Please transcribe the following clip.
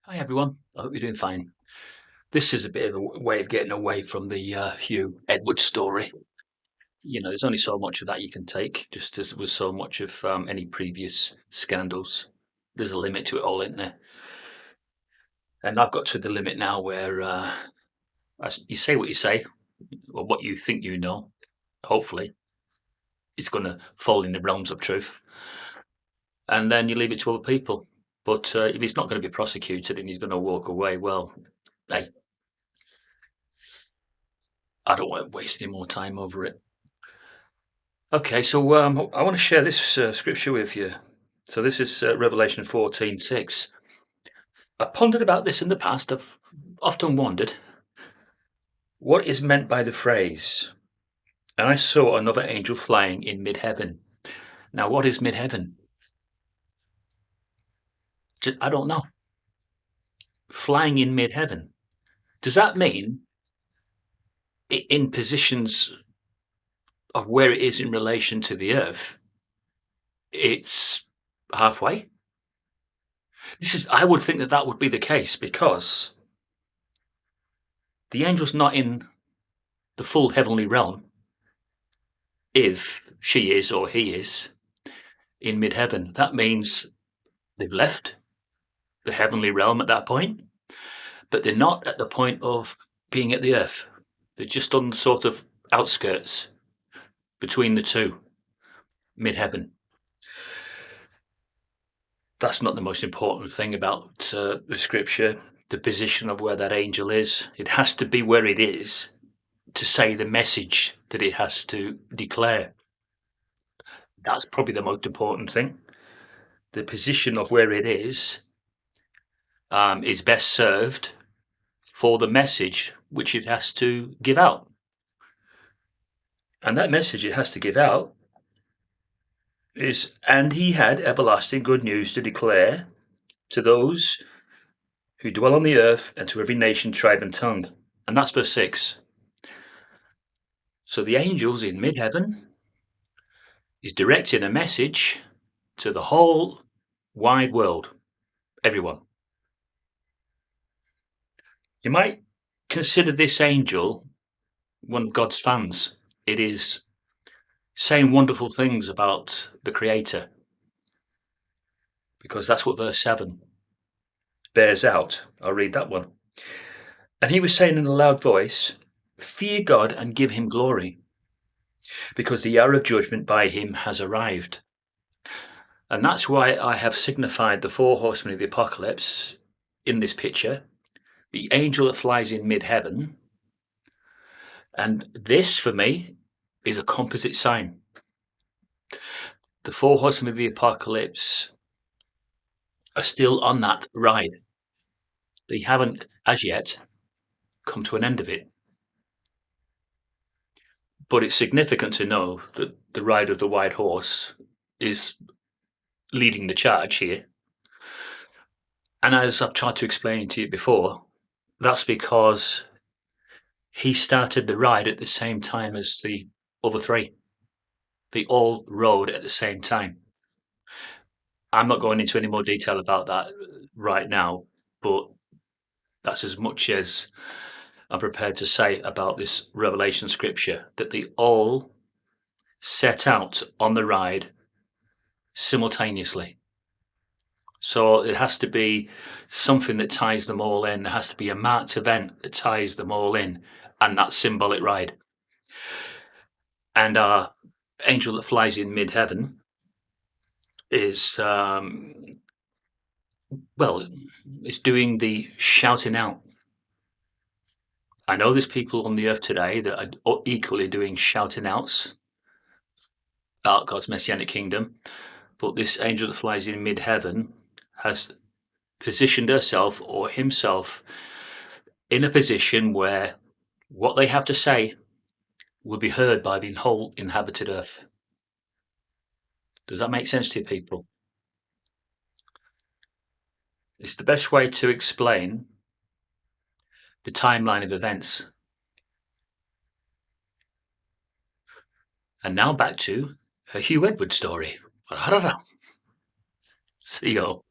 Hi everyone, I hope you're doing fine. This is a bit of a way of getting away from the Hugh Edwards story. There's only so much of that you can take, just as there was so much of any previous scandals. There's a limit to it all, isn't there? And I've got to the limit now where you say what you say, or what you think you know, hopefully, it's going to fall in the realms of truth. And then you leave it to other people. But if he's not going to be prosecuted and he's going to walk away, well, hey, I don't want to waste any more time over it. Okay, so I want to share this scripture with you. So this is Revelation 14:6. I pondered about this in the past. I've often wondered what is meant by the phrase, and I saw another angel flying in mid-heaven. Now, what is mid-heaven? I don't know. Flying in mid-heaven. Does that mean in positions of where it is in relation to the earth, it's halfway? I would think that would be the case because the angel's not in the full heavenly realm, if she is or he is in mid-heaven. That means they've left the heavenly realm at that point, but they're not at the point of being at the earth. They're just on the sort of outskirts between the two, mid-heaven. That's not the most important thing about the scripture, the position of where that angel is. It has to be where it is to say the message that it has to declare. That's probably the most important thing. The position of where it is best served for the message which it has to give out. And that message it has to give out is, and he had everlasting good news to declare to those who dwell on the earth and to every nation, tribe, and tongue. And that's verse 6. So the angels in mid-heaven is directing a message to the whole wide world, everyone. You might consider this angel one of God's fans. It is saying wonderful things about the Creator, because that's what verse 7 bears out. I'll read that one. And he was saying in a loud voice, "Fear God and give him glory, because the hour of judgment by him has arrived." And that's why I have signified the four horsemen of the apocalypse in this picture, the angel that flies in mid-heaven. And this, for me, is a composite sign. The four horsemen of the apocalypse are still on that ride. They haven't, as yet, come to an end of it. But it's significant to know that the rider of the white horse is leading the charge here. And as I've tried to explain to you before, that's because he started the ride at the same time as the other three. They all rode at the same time. I'm not going into any more detail about that right now, but that's as much as I'm prepared to say about this Revelation scripture, that they all set out on the ride simultaneously. So it has to be something that ties them all in. There has to be a marked event that ties them all in, and that symbolic ride. And our angel that flies in mid-heaven is, is doing the shouting out. I know there's people on the earth today that are equally doing shouting outs about God's messianic kingdom, but this angel that flies in mid-heaven has positioned herself or himself in a position where what they have to say will be heard by the whole inhabited earth. Does that make sense to you, people? It's the best way to explain the timeline of events. And now back to a Hugh Edwards story. See you all.